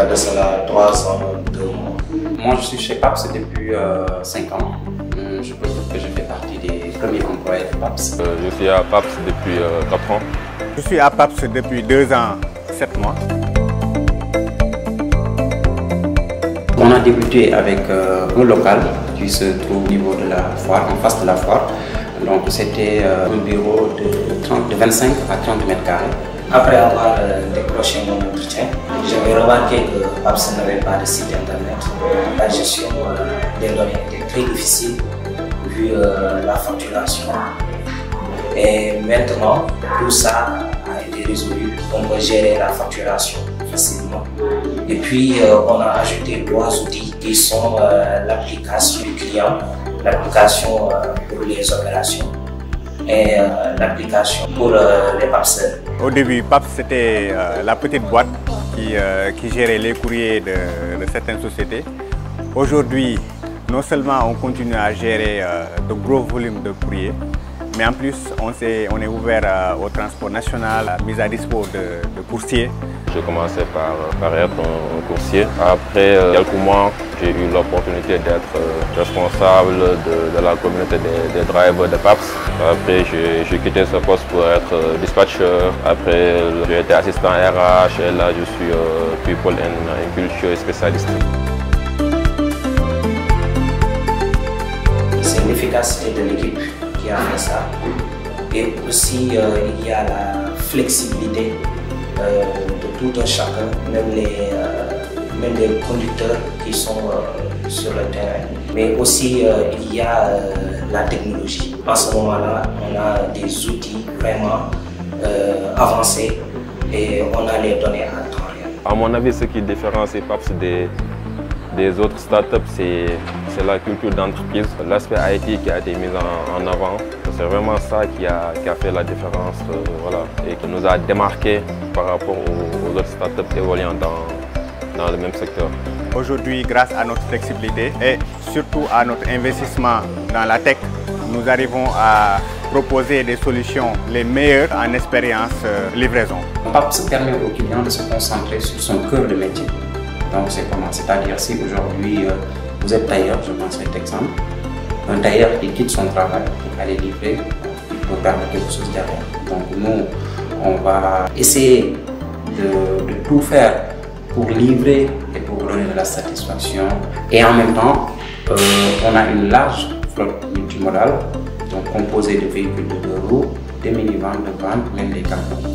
de cela 3 ans, 2 mois. Moi, je suis chez PAPS depuis 5 ans. Je peux dire que je fais partie des premiers employés de PAPS. Je suis à PAPS depuis 4 ans. Je suis à PAPS depuis 2 ans, 7 mois. On a débuté avec un local qui se trouve au niveau de la foire, en face de la foire. Donc c'était un bureau de 25 à 30 mètres carrés. Après avoir décroché mon entretien, j'avais remarqué que PAPS n'avait pas de site internet. La gestion des données était très difficile vu la facturation. Et maintenant, tout ça a été résolu. On peut gérer la facturation facilement. Et puis, on a ajouté 3 outils qui sont l'application du client, l'application pour les opérations et l'application pour les PAPSeurs. Au début, PAPS c'était la petite boîte qui gérait les courriers de certaines sociétés. Aujourd'hui, non seulement on continue à gérer de gros volumes de courriers, mais en plus on est ouvert au transport national, à mise à disposition de coursiers. J'ai commencé par être un coursier. Après quelques mois, j'ai eu l'opportunité d'être responsable de la communauté des drivers de PAPS. Après, j'ai quitté ce poste pour être dispatcher. Après, j'ai été assistant RH et là, je suis People and Culture spécialiste. C'est l'efficacité de l'équipe qui a fait ça. Et aussi, il y a la flexibilité de tout un chacun, même les conducteurs qui sont sur le terrain. Mais aussi, il y a la technologie. En ce moment-là, on a des outils vraiment avancés et on a les données à temps réel. À mon avis, ce qui différencie PAPS des autres startups, c'est la culture d'entreprise, l'aspect IT qui a été mis en avant. C'est vraiment ça qui a fait la différence voilà, et qui nous a démarqués par rapport aux autres startups évoluant dans le même secteur. Aujourd'hui, grâce à notre flexibilité et surtout à notre investissement dans la tech, nous arrivons à proposer des solutions les meilleures en expérience livraison. PAPS permet au client de se concentrer sur son cœur de métier. Donc c'est comment? C'est-à-dire si aujourd'hui vous êtes tailleur, je prends cet exemple, un tailleur qui quitte son travail pour aller livrer, pour perdre quelque chose derrière. Donc nous, on va essayer de tout faire pour livrer et pour donner de la satisfaction. Et en même temps, on a une large flotte multimodale, donc composée de véhicules de 2 roues, des minivans, de vannes, même des camions.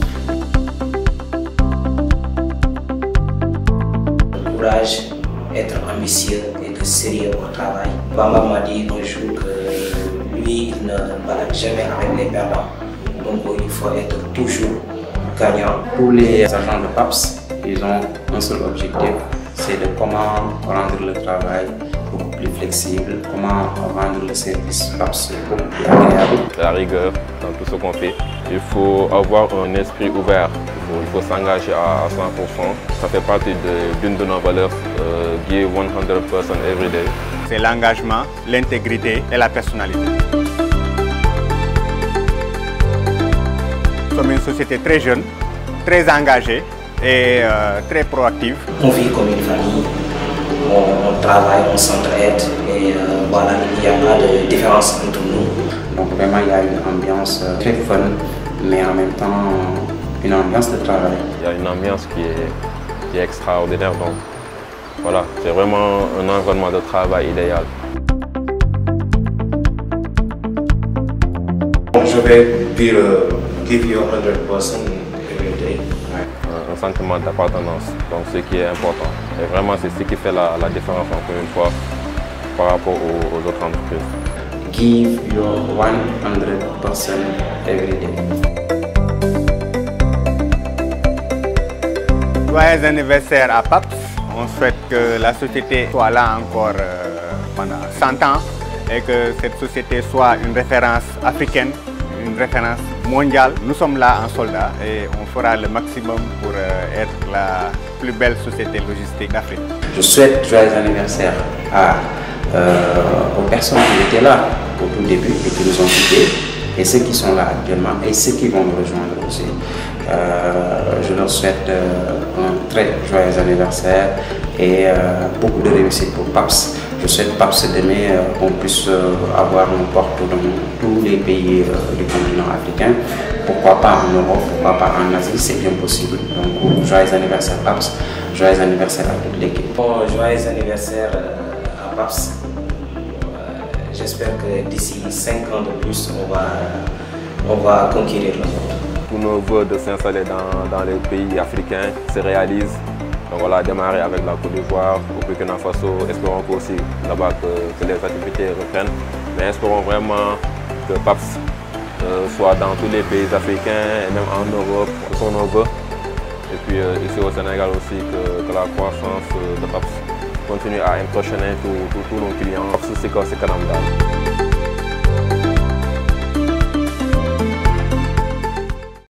Courage, être ambitieux et de sérieux au travail. Bamba m'a dit un jour que lui, il ne balade jamais avec les perdants. Donc il faut être toujours gagnant. Tous les agents de PAPS, ils ont un seul objectif, c'est de comment rendre le travail beaucoup plus flexible, comment rendre le service PAPS beaucoup plus agréable. La rigueur dans tout ce qu'on fait. Il faut avoir un esprit ouvert, il faut s'engager à 100%. Ça fait partie d'une de nos valeurs, give 100% every day. C'est l'engagement, l'intégrité et la personnalité. Nous sommes une société très jeune, très engagée et très proactive. On vit comme une famille, on travaille, on s'entraide et voilà, il n'y a pas de différence entre nous. Donc vraiment il y a une ambiance très fun, mais en même temps une ambiance de travail. Il y a une ambiance qui est extraordinaire, donc voilà, c'est vraiment un environnement de travail idéal. Je vais dire give you 100% every day. Un sentiment d'appartenance, donc ce qui est important. Et vraiment c'est ce qui fait la différence encore une fois par rapport aux autres entreprises. Give your 100% every day. Joyeux anniversaire à PAPS. On souhaite que la société soit là encore pendant 100 ans et que cette société soit une référence africaine, une référence mondiale. Nous sommes là en soldats et on fera le maximum pour être la plus belle société logistique d'Afrique. Je souhaite joyeux anniversaire aux personnes qui étaient là au tout début et qui nous ont quittés, et ceux qui sont là actuellement et ceux qui vont nous rejoindre aussi. Je leur souhaite un très joyeux anniversaire et beaucoup de réussite pour PAPS. Je souhaite PAPS demain qu'on puisse avoir une porte dans tous les pays du continent africain. Pourquoi pas en Europe, pourquoi pas en Asie, c'est bien possible. Donc, joyeux anniversaire PAPS, joyeux anniversaire à toute l'équipe. Bon, joyeux anniversaire à PAPS. J'espère que d'ici 5 ans de plus, on va conquérir le monde. Tous nos vœux de s'installer dans les pays africains se réalisent. Donc voilà, démarrer avec la Côte d'Ivoire, au Burkina Faso, espérons aussi là-bas que les activités reprennent. Mais espérons vraiment que PAPS soit dans tous les pays africains et même en Europe, ce sont nos vœux. Et puis ici au Sénégal aussi, que la croissance de PAPS continue à impressionner tous nos clients. PAPS, c'est Kanam.